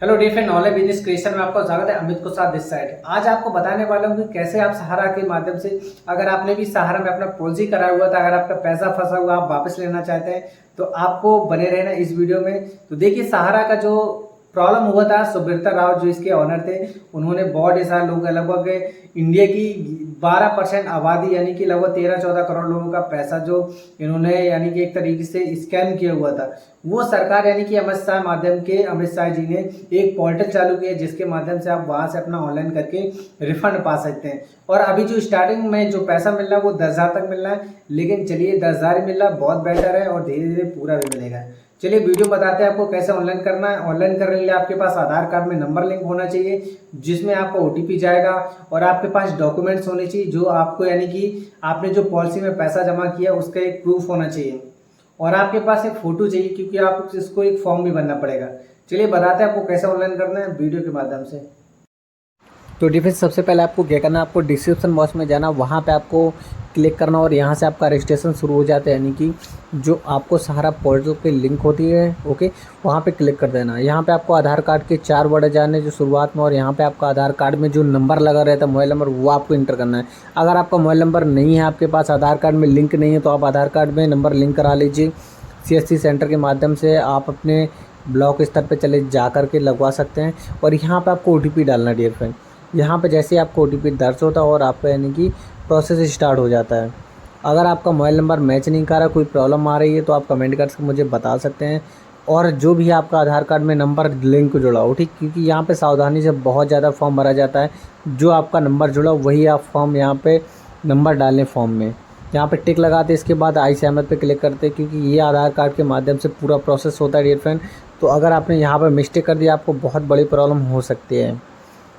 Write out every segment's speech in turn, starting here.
Hello dear friend, online business creation में आपका स्वागत है। अमित को साथ दिस साइड। आज आपको बताने वाला हूँ कि कैसे आप सहारा के माध्यम से, अगर आपने भी सहारा में अपना पॉलिसी कराया हुआ था, अगर आपका पैसा फंसा हुआ आप वापस लेना चाहते हैं तो आपको बने रहना इस वीडियो में। तो देखिए, सहारा का जो प्रॉब्लम हुआ था, सुब्रता राव जो इसके ऑनर थे, उन्होंने बहुत ऐसा लोग लगभग इंडिया की 12% आबादी यानी कि लगभग 13-14 करोड़ लोगों का पैसा जो इन्होंने यानी कि एक तरीके से स्कैम किया हुआ था, वो सरकार यानी कि अमित शाह जी ने एक पोर्टल चालू किया जिसके माध्यम से आप वहां से अपना ऑनलाइन करके रिफंड पा सकते हैं। और अभी जो स्टार्टिंग में जो पैसा मिल रहा है वो 10,000 तक मिल रहा है, लेकिन चलिए 10,000 ही मिल रहा है, बहुत बेटर है और धीरे धीरे पूरा भी मिलेगा। चलिए वीडियो बताते हैं आपको कैसे ऑनलाइन करना है। ऑनलाइन करने के लिए आपके पास आधार कार्ड में नंबर लिंक होना चाहिए जिसमें आपको ओटीपी जाएगा, और आपके पास डॉक्यूमेंट्स होने चाहिए जो आपको यानी कि आपने जो पॉलिसी में पैसा जमा किया उसका एक प्रूफ होना चाहिए, और आपके पास एक फोटो चाहिए क्योंकि आप इसको एक फॉर्म भी भरना पड़ेगा। चलिए बताते हैं आपको कैसे ऑनलाइन करना है वीडियो के माध्यम से। तो डिफेंस सबसे पहले आपको क्या करना है, आपको डिस्क्रिप्शन बॉक्स में जाना, वहाँ पे आपको क्लिक करना और यहाँ से आपका रजिस्ट्रेशन शुरू हो जाता है, यानी कि जो आपको सहारा पोर्टल पे लिंक होती है, ओके, वहाँ पे क्लिक कर देना। यहाँ पे आपको आधार कार्ड के 4 वर्ड जाने जो शुरुआत में, और यहाँ पे आपका आधार कार्ड में जो नंबर लगा रहता है मोबाइल नंबर, वो आपको इंटर करना है। अगर आपका मोबाइल नंबर नहीं है, आपके पास आधार कार्ड में लिंक नहीं है, तो आप आधार कार्ड में नंबर लिंक करा लीजिए। CSC सेंटर के माध्यम से आप अपने ब्लॉक स्तर पे चले जा कर के लगवा सकते हैं। और यहाँ पे आपको OTP डालना है डियर फ्रेंड। यहाँ पे जैसे ही आपको OTP दर्ज होता है और आपका यानी कि प्रोसेस स्टार्ट हो जाता है। अगर आपका मोबाइल नंबर मैच नहीं कर रहा, कोई प्रॉब्लम आ रही है, तो आप कमेंट करके मुझे बता सकते हैं। और जो भी आपका आधार कार्ड में नंबर लिंक जुड़ा हो, ठीक, क्योंकि यहाँ पे सावधानी से बहुत ज़्यादा फॉर्म भरा जाता है। जो आपका नंबर जुड़ा वही आप फॉर्म यहाँ पे नंबर डालें फॉर्म में। यहाँ पे टिक लगाते, इसके बाद आई सहमत पे क्लिक करते, क्योंकि ये आधार कार्ड के माध्यम से पूरा प्रोसेस होता है डियर फ्रेंड। तो अगर आपने यहाँ पर मिस्टेक कर दिया, आपको बहुत बड़ी प्रॉब्लम हो सकती है।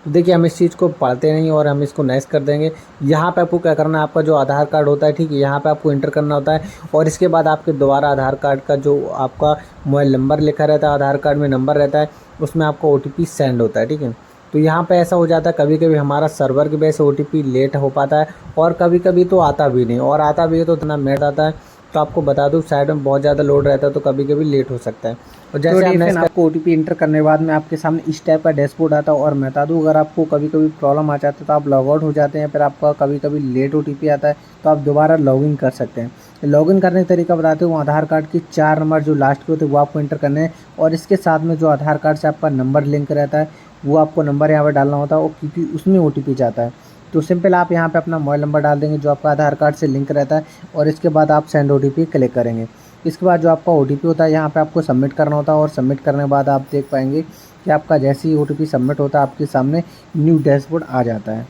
तो देखिए, हम इस चीज़ को पढ़ते नहीं और हम इसको नेक्स्ट कर देंगे। यहाँ पे आपको क्या करना है, आपका जो आधार कार्ड होता है, ठीक है, यहाँ पे आपको इंटर करना होता है, और इसके बाद आपके दोबारा आधार कार्ड का जो आपका मोबाइल नंबर लिखा रहता है, आधार कार्ड में नंबर रहता है, उसमें आपको OTP सेंड होता है, ठीक है। तो यहाँ पे ऐसा हो जाता है, कभी कभी हमारा सर्वर की वजह से OTP लेट हो पाता है, और कभी कभी तो आता भी नहीं, और आता भी है तो इतना मेट आता है। तो आपको बता दूँ, साइड में बहुत ज़्यादा लोड रहता है तो कभी कभी लेट हो सकता है। और जैसे आपको OTP इंटर करने के बाद में आपके सामने इस टाइप का डैशबोर्ड आता है। और मैं बता दूँ, अगर आपको कभी कभी प्रॉब्लम आ जाती है तो आप लॉग आउट हो जाते हैं, फिर आपका कभी कभी लेट OTP आता है तो आप दोबारा लॉगिन कर सकते हैं। लॉगिन करने का तरीका बताते हैं, वो आधार कार्ड के 4 नंबर जो लास्ट के होते हैं वो आपको इंटर करने हैं, और इसके साथ में जो आधार कार्ड से आपका नंबर लिंक रहता है वो आपको नंबर यहाँ पर डालना होता है, और क्योंकि उसमें OTP जाता है। तो सिंपल आप यहाँ पे अपना मोबाइल नंबर डाल देंगे जो आपका आधार कार्ड से लिंक रहता है, और इसके बाद आप सेंड OTP क्लिक करेंगे। इसके बाद जो आपका OTP होता है यहाँ पे आपको सबमिट करना होता है, और सबमिट करने के बाद आप देख पाएंगे कि आपका जैसे ही OTP सबमिट होता है आपके सामने न्यू डैशबोर्ड आ जाता है।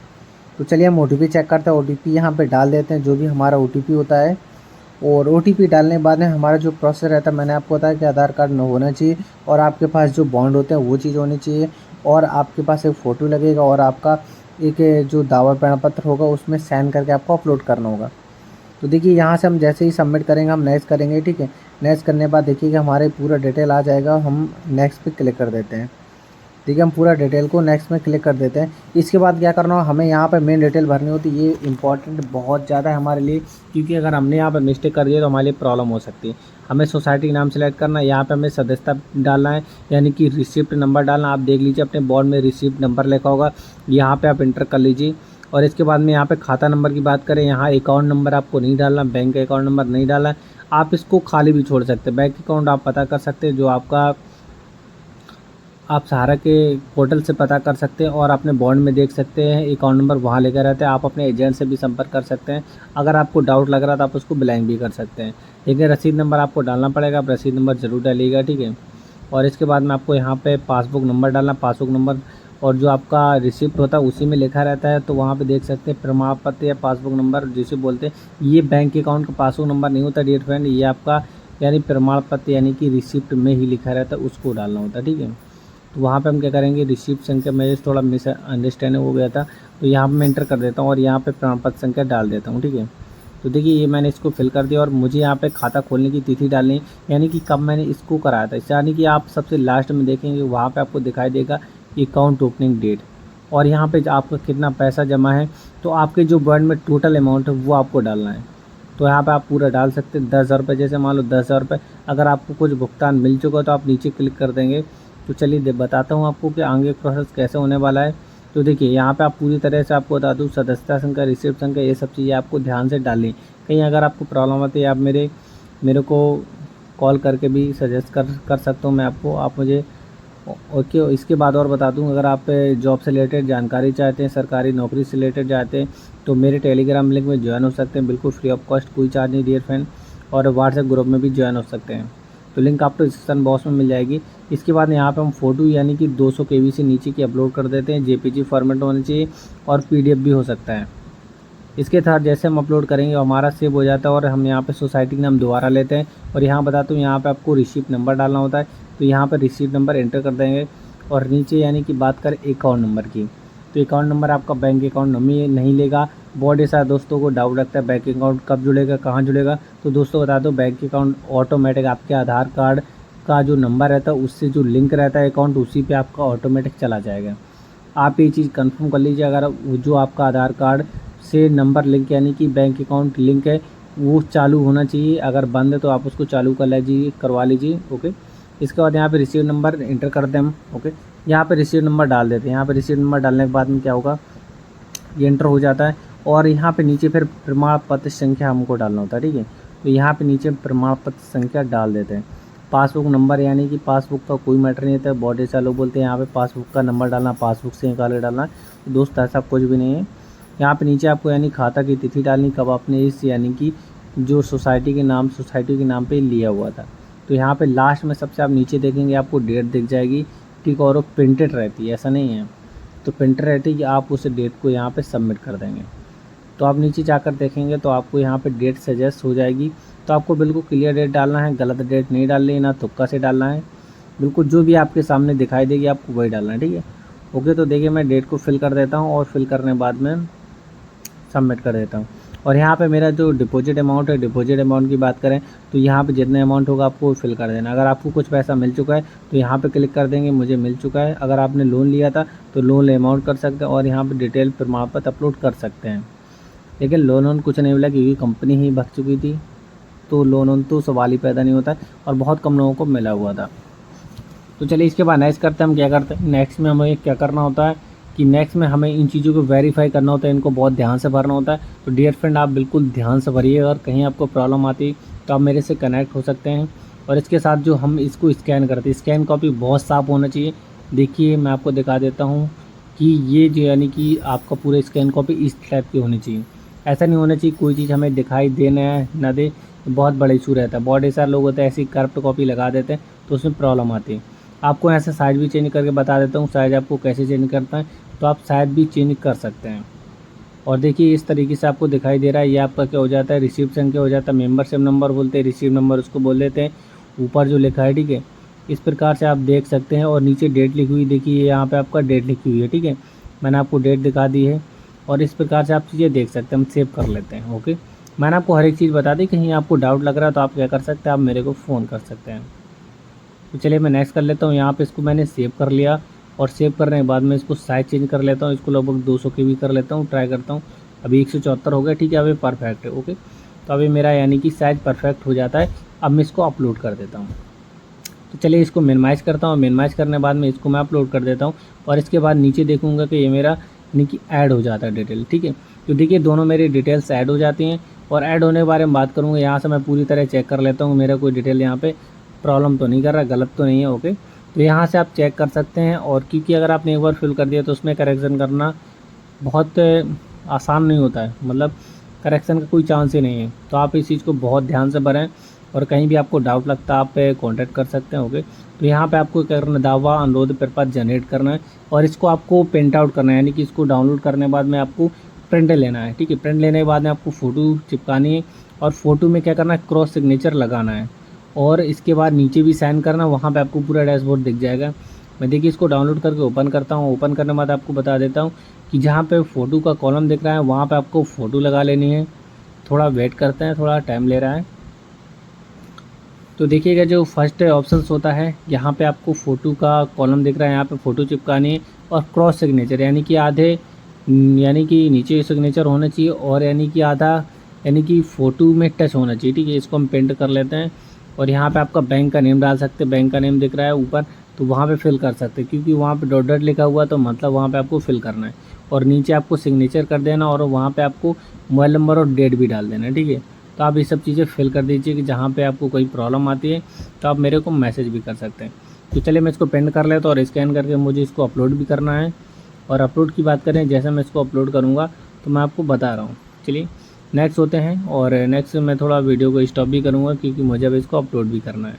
तो चलिए हम OTP चेक करते हैं। OTP यहाँ पे डाल देते हैं, जो भी हमारा OTP होता है, और OTP डालने के बाद में हमारा जो प्रोसेस रहता है, मैंने आपको बताया कि आधार कार्ड न होना चाहिए, और आपके पास जो बॉन्ड होते हैं वो चीज़ होनी चाहिए, और आपके पास एक फ़ोटो लगेगा, और आपका एक जो दावा प्रमाण पत्र होगा उसमें साइन करके आपको अपलोड करना होगा। तो देखिए, यहाँ से हम जैसे ही सबमिट करेंगे हम नेक्स्ट करेंगे, ठीक है। नेक्स्ट करने के बाद देखिए कि हमारे पूरा डिटेल आ जाएगा, हम नेक्स्ट पे क्लिक कर देते हैं। देखिए, हम पूरा डिटेल को नेक्स्ट में क्लिक कर देते हैं। इसके बाद क्या करना हो, हमें यहाँ पे मेन डिटेल भरनी होती है। ये इंपॉर्टेंट बहुत ज़्यादा है हमारे लिए, क्योंकि अगर हमने यहाँ पे मिस्टेक कर दिया तो हमारे लिए प्रॉब्लम हो सकती है। हमें सोसाइटी नाम सेलेक्ट करना है, यहाँ पे हमें सदस्यता डालना है, यानी कि रिसिप्ट नंबर डालना। आप देख लीजिए अपने बोर्ड में रिसिप्ट नंबर लिखा होगा, यहाँ पे आप इंटर कर लीजिए। और इसके बाद में यहाँ पे खाता नंबर की बात करें, यहाँ अकाउंट नंबर आपको नहीं डालना, बैंक अकाउंट नंबर नहीं डालना। आप इसको खाली भी छोड़ सकते हैं। बैंक अकाउंट आप पता कर सकते हैं, जो आपका आप सहारा के पोर्टल से पता कर सकते हैं, और अपने बॉन्ड में देख सकते हैं अकाउंट नंबर वहाँ लेकर रहते हैं। आप अपने एजेंट से भी संपर्क कर सकते हैं। अगर आपको डाउट लग रहा है तो आप उसको ब्लैंक भी कर सकते हैं। लेकिन रसीद नंबर आपको डालना पड़ेगा, आप रसीद नंबर ज़रूर डालिएगा, ठीक है। और इसके बाद में आपको यहाँ पे पासबुक नंबर डालना, पासबुक नंबर, और जो आपका रिसिप्ट होता है उसी में लिखा रहता है, तो वहाँ पे देख सकते हैं प्रमाण पत्र या पासबुक नंबर जिसे बोलते हैं। ये बैंक अकाउंट का पासबुक नंबर नहीं होता डियर फ्रेंड, ये आपका यानी प्रमाण पत्र यानी कि रिसिप्ट में ही लिखा रहता है, उसको डालना होता है, ठीक है। तो वहाँ पे हम क्या करेंगे, रिसिप्ट संख्या, मेरे थोड़ा मिसअंडरस्टैंडिंग हो गया था, तो यहाँ पे मैं इंटर कर देता हूँ और यहाँ पे प्रमाण पत्र संख्या डाल देता हूँ, ठीक है। तो देखिए, ये मैंने इसको फिल कर दिया, और मुझे यहाँ पे खाता खोलने की तिथि डालनी है, यानी कि कब मैंने इसको कराया था, यानी कि आप सबसे लास्ट में देखेंगे वहाँ पे आपको दिखाई देगा अकाउंट ओपनिंग डेट, और यहाँ पे आपका कितना पैसा जमा है। तो आपके जो बॉन्ड में टोटल अमाउंट है वो आपको डालना है। तो यहाँ पे आप पूरा डाल सकते हैं। 10,000 रुपये, जैसे मान लो 10,000 रुपये। अगर आपको कुछ भुगतान मिल चुका तो आप नीचे क्लिक कर देंगे, तो चलिए बताता हूँ आपको कि आगे प्रोसेस कैसे होने वाला है। तो देखिए यहाँ पे आप पूरी तरह से आपको बता दूँ सदस्यता संख्या, रिसिप्ट संख्या, ये सब चीज़ें आपको ध्यान से डालनी। कहीं अगर आपको प्रॉब्लम आती है आप मेरे को कॉल करके भी सजेस्ट कर सकता हूँ मैं आपको, आप मुझे। ओके, इसके बाद और बता दूँ, अगर आप जॉब से रिलेटेड जानकारी चाहते हैं, सरकारी नौकरी से रिलेटेड चाहते हैं, तो मेरे टेलीग्राम लिंक में ज्वाइन हो सकते हैं, बिल्कुल फ्री ऑफ कॉस्ट, कोई चार्ज नहीं डियर फ्रेंड। और व्हाट्सएप ग्रुप में भी ज्वाइन हो सकते हैं, तो लिंक आपको डिस्क्रिप्शन बॉक्स में मिल जाएगी। इसके बाद यहाँ पे हम फ़ोटो यानी कि 200 KB से नीचे की अपलोड कर देते हैं। JPG फॉर्मेट होना चाहिए और PDF भी हो सकता है। इसके साथ जैसे हम अपलोड करेंगे हमारा सेव हो जाता है और हम यहाँ पे सोसाइटी का नाम दोबारा लेते हैं। और यहाँ बताता हूँ, यहाँ पे आपको रिसीप्ट नंबर डालना होता है, तो यहाँ पे रिसीप्ट नंबर एंटर कर देंगे। और नीचे यानी कि बात करें अकाउंट नंबर की, तो अकाउंट नंबर आपका बैंक अकाउंट नहीं लेगा। बहुत सारे दोस्तों को डाउट लगता है बैंक अकाउंट कब जुड़ेगा, कहाँ जुड़ेगा। तो दोस्तों बता दो, बैंक अकाउंट ऑटोमेटिक आपके आधार कार्ड का जो नंबर रहता है उससे जो लिंक रहता है अकाउंट, उसी पे आपका ऑटोमेटिक चला जाएगा। आप ये चीज़ कंफर्म कर लीजिए। अगर जो आपका आधार कार्ड से नंबर लिंक यानी कि बैंक अकाउंट लिंक है वो चालू होना चाहिए, अगर बंद है तो आप उसको चालू करवा लीजिए। ओके, इसके बाद यहाँ पे रिसीव नंबर इंटर करते हैं हम। ओके, यहाँ पे रिसीव नंबर डाल देते हैं। यहाँ पे रिसीव नंबर डालने के बाद में क्या होगा, ये इंटर हो जाता है। और यहाँ पे नीचे फिर प्रमाण पत्र संख्या हमको डालना होता है, ठीक है। तो यहाँ पे नीचे प्रमाण पत्र संख्या डाल देते हैं। पासबुक नंबर यानी कि पासबुक का कोई मैटर नहीं होता है, बहुत ऐसा लोग बोलते हैं यहाँ पे पासबुक का नंबर डालना, पासबुक से निकाल के डालना। तो दोस्त ऐसा कुछ भी नहीं है। यहाँ पे नीचे आपको यानी खाता की तिथि डालनी, कब आपने इस यानी कि जो सोसाइटी के नाम पे लिया हुआ था। तो यहाँ पे लास्ट में सबसे आप नीचे देखेंगे आपको डेट दिख जाएगी, ठीक। और वो प्रिंटेड रहती है, ऐसा नहीं है। तो प्रिंटेड रहती है कि आप उस डेट को यहाँ पे सबमिट कर देंगे। तो आप नीचे जाकर देखेंगे तो आपको यहाँ पे डेट सजेस्ट हो जाएगी। तो आपको बिल्कुल क्लियर डेट डालना है, गलत डेट नहीं डालनी है, ना तुक्का से डालना है। बिल्कुल जो भी आपके सामने दिखाई देगी आपको वही डालना है, ठीक है। ओके, तो देखिए मैं डेट को फिल कर देता हूँ और फिल करने के बाद में सबमिट कर देता हूँ। और यहाँ पे मेरा जो डिपॉजिट अमाउंट है, डिपॉजिट अमाउंट की बात करें तो यहाँ पे जितना अमाउंट होगा आपको फिल कर देना। अगर आपको कुछ पैसा मिल चुका है तो यहाँ पे क्लिक कर देंगे मुझे मिल चुका है। अगर आपने लोन लिया था तो लोन अमाउंट कर सकते हैं और यहाँ पे डिटेल प्रमाण पत्र अपलोड कर सकते हैं। लेकिन लोन कुछ नहीं मिला क्योंकि कंपनी ही भग चुकी थी, तो लोन तो सवाल ही पैदा नहीं होता और बहुत कम लोगों को मिला हुआ था। तो चलिए इसके बाद नेक्स्ट करते हैं हम क्या करते हैं। नेक्स्ट में हमें क्या करना होता है कि नेक्स्ट में हमें इन चीज़ों को वेरीफाई करना होता है, इनको बहुत ध्यान से भरना होता है। तो डियर फ्रेंड आप बिल्कुल ध्यान से भरिए, अगर कहीं आपको प्रॉब्लम आती तो आप मेरे से कनेक्ट हो सकते हैं। और इसके साथ जो हम इसको स्कैन करते हैं, स्कैन कॉपी बहुत साफ़ होना चाहिए। देखिए मैं आपको दिखा देता हूँ कि ये जो यानी कि आपका पूरा स्कैन कॉपी इस टाइप की होनी चाहिए। ऐसा नहीं होना चाहिए कोई चीज़ हमें दिखाई देना ना दे, बहुत बड़ा इशू रहता है। बहुत सारे लोग होते हैं ऐसी करप्ट कॉपी लगा देते हैं तो उसमें प्रॉब्लम आती है। आपको ऐसे साइज भी चेंज करके बता देता हूँ, साइज आपको कैसे चेंज करता है, तो आप साइज भी चेंज कर सकते हैं। और देखिए इस तरीके से आपको दिखाई दे रहा है। ये आपका क्या हो जाता है, रिसीप्ट संख्या हो जाता है, मेंबरशिप नंबर बोलते हैं, रिसीव नंबर उसको बोल देते हैं, ऊपर जो लिखा है, ठीक है। इस प्रकार से आप देख सकते हैं। और नीचे डेट लिखी हुई देखिए, यहाँ पे आपका डेट लिखी हुई है, ठीक है। मैंने आपको डेट दिखा दी है और इस प्रकार से आप चीज़ें देख सकते हैं। हम सेव कर लेते हैं। ओके, मैंने आपको हर एक चीज़ बता दी। कहीं आपको डाउट लग रहा है तो आप क्या कर सकते हैं, आप मेरे को फ़ोन कर सकते हैं। तो चलिए मैं नेक्स्ट कर लेता हूँ। यहाँ पे इसको मैंने सेव कर लिया और सेव करने के बाद मैं इसको साइज़ चेंज कर लेता हूँ। इसको लगभग 200 KB कर लेता हूँ, ट्राई करता हूँ। अभी 174 हो गया, ठीक है। अभी परफेक्ट है। ओके, तो अभी मेरा यानी कि साइज़ परफेक्ट हो जाता है। अब मैं इसको अपलोड कर देता हूँ। तो चलिए इसको मिनिमाइज़ करता हूँ। मिनिमाइज़ करने के बाद में इसको मैं अपलोड कर देता हूँ। और इसके बाद नीचे देखूँगा कि ये मेरा यानी कि ऐड हो जाता है डिटेल, ठीक है। तो देखिए दोनों मेरी डिटेल्स ऐड हो जाती हैं। और ऐड होने के बारे में बात करूँगा, यहाँ से मैं पूरी तरह चेक कर लेता हूँ मेरा कोई डिटेल यहाँ पे प्रॉब्लम तो नहीं कर रहा, गलत तो नहीं है। ओके, तो यहाँ से आप चेक कर सकते हैं। और क्योंकि अगर आपने एक बार फिल कर दिया तो उसमें करेक्शन करना बहुत आसान नहीं होता है, मतलब करेक्शन का कोई चांस ही नहीं है। तो आप इस चीज़ को बहुत ध्यान से भरें। और कहीं भी आपको डाउट लगता है आप कॉन्टैक्ट कर सकते हैं। ओके, तो यहाँ पे आपको करना दावा अनुरोध प्रपत्र जनरेट करना है और इसको आपको प्रिंट आउट करना है, यानी कि इसको डाउनलोड करने के बाद में आपको प्रिंट लेना है, ठीक है। प्रिंट लेने के बाद में आपको फ़ोटो चिपकानी है और फ़ोटो में क्या करना है, क्रॉस सिग्नेचर लगाना है। और इसके बाद नीचे भी साइन करना, वहाँ पे आपको पूरा डैशबोर्ड दिख जाएगा। मैं देखिए इसको डाउनलोड करके ओपन करता हूँ। ओपन करने के बाद आपको बता देता हूँ कि जहाँ पे फ़ोटो का कॉलम दिख रहा है वहाँ पे आपको फ़ोटो लगा लेनी है। थोड़ा वेट करते हैं, थोड़ा टाइम ले रहा है। तो देखिएगा जो फर्स्ट ऑप्शन होता है यहाँ पे आपको फ़ोटो का कॉलम दिख रहा है, यहाँ पे फ़ोटो चिपकानी है। और क्रॉस सिग्नेचर यानी कि आधे यानी कि नीचे सिग्नेचर होना चाहिए और यानी कि आधा यानी कि फ़ोटो में टच होना चाहिए, ठीक है। इसको हम पेंट कर लेते हैं। और यहाँ पे आपका बैंक का नेम डाल सकते हैं, बैंक का नेम दिख रहा है ऊपर, तो वहाँ पे फिल कर सकते हैं, क्योंकि वहाँ पे डॉट डॉट लिखा हुआ तो मतलब वहाँ पे आपको फिल करना है। और नीचे आपको सिग्नेचर कर देना और वहाँ पे आपको मोबाइल नंबर और डेट भी डाल देना, ठीक है। तो आप ये सब चीज़ें फिल कर दीजिए कि जहाँ पे आपको कोई प्रॉब्लम आती है तो आप मेरे को मैसेज भी कर सकते हैं। तो चलिए मैं इसको पेंड कर लेता हूँ और स्कैन करके मुझे इसको अपलोड भी करना है। और अपलोड की बात करें, जैसे मैं इसको अपलोड करूँगा तो मैं आपको बता रहा हूँ। चलिए नेक्स्ट होते हैं और नेक्स्ट मैं थोड़ा वीडियो को स्टॉप भी करूँगा क्योंकि मुझे अब इसको अपलोड भी करना है।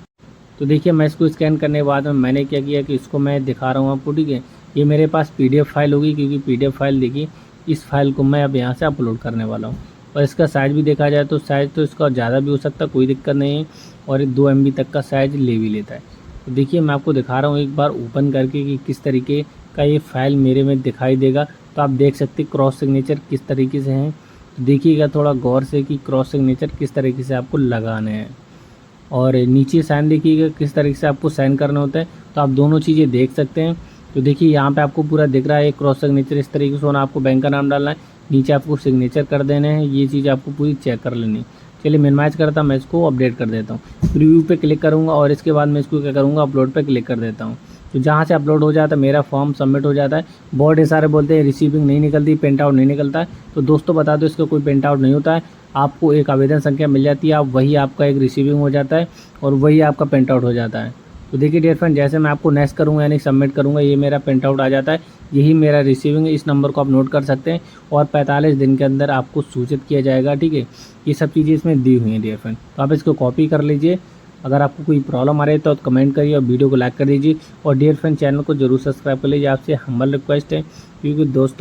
तो देखिए मैं इसको स्कैन करने के बाद में मैंने क्या किया कि इसको मैं दिखा रहा हूँ आपको, ठीक है। ये मेरे पास PDF फाइल होगी, क्योंकि PDF फाइल देखिए इस फाइल को मैं अब यहाँ से अपलोड करने वाला हूँ। और इसका साइज़ भी देखा जाए तो साइज़ तो इसका ज़्यादा भी हो सकता है, कोई दिक्कत नहीं है। और 2 MB तक का साइज़ ले भी लेता है। तो देखिए मैं आपको दिखा रहा हूँ एक बार ओपन करके कि किस तरीके का ये फाइल मेरे में दिखाई देगा। तो आप देख सकते क्रॉस सिग्नेचर किस तरीके से हैं। तो देखिएगा थोड़ा गौर से कि क्रॉस सिग्नेचर किस तरीके से आपको लगाने हैं। और नीचे साइन देखिएगा किस तरीके से आपको साइन करना होता है। तो आप दोनों चीज़ें देख सकते हैं। तो देखिए यहाँ पे आपको पूरा दिख रहा है क्रॉस सिग्नेचर इस तरीके से होना, आपको बैंक का नाम डालना है, नीचे आपको सिग्नेचर कर देने हैं। ये चीज़ आपको पूरी चेक कर लेनी है। चलिए मिनिमाइज़ करता मैं इसको अपडेट कर देता हूँ। प्रीव्यू पे क्लिक करूँगा और इसके बाद मैं इसको क्या करूँगा, अपलोड पे क्लिक कर देता हूँ। तो जहाँ से अपलोड हो जाता है मेरा फॉर्म सबमिट हो जाता है। बहुत सारे बोलते हैं रिसीविंग नहीं निकलती, प्रिंट आउट नहीं निकलता है। तो दोस्तों बता दो इसका कोई प्रिंट आउट नहीं होता है। आपको एक आवेदन संख्या मिल जाती है, आप वही आपका एक रिसीविंग हो जाता है और वही आपका प्रिंट आउट हो जाता है। तो देखिए डियर फ्रेंड, जैसे मैं आपको नेक्स्ट करूँगा यानी सबमिट करूँगा, ये मेरा प्रिंट आउट आ जाता है। यही मेरा रिसीविंग है। इस नंबर को आप नोट कर सकते हैं और 45 दिन के अंदर आपको सूचित किया जाएगा, ठीक है। ये सब चीज़ें इसमें दी हुई हैं डियर फ्रेंड। तो आप इसको कॉपी कर लीजिए। अगर आपको कोई प्रॉब्लम आ रही है तो कमेंट करिए और वीडियो को लाइक कर दीजिए। और डियर फ्रेंड चैनल को जरूर सब्सक्राइब कर लीजिए, आपसे हम्बल रिक्वेस्ट है, क्योंकि दोस्तों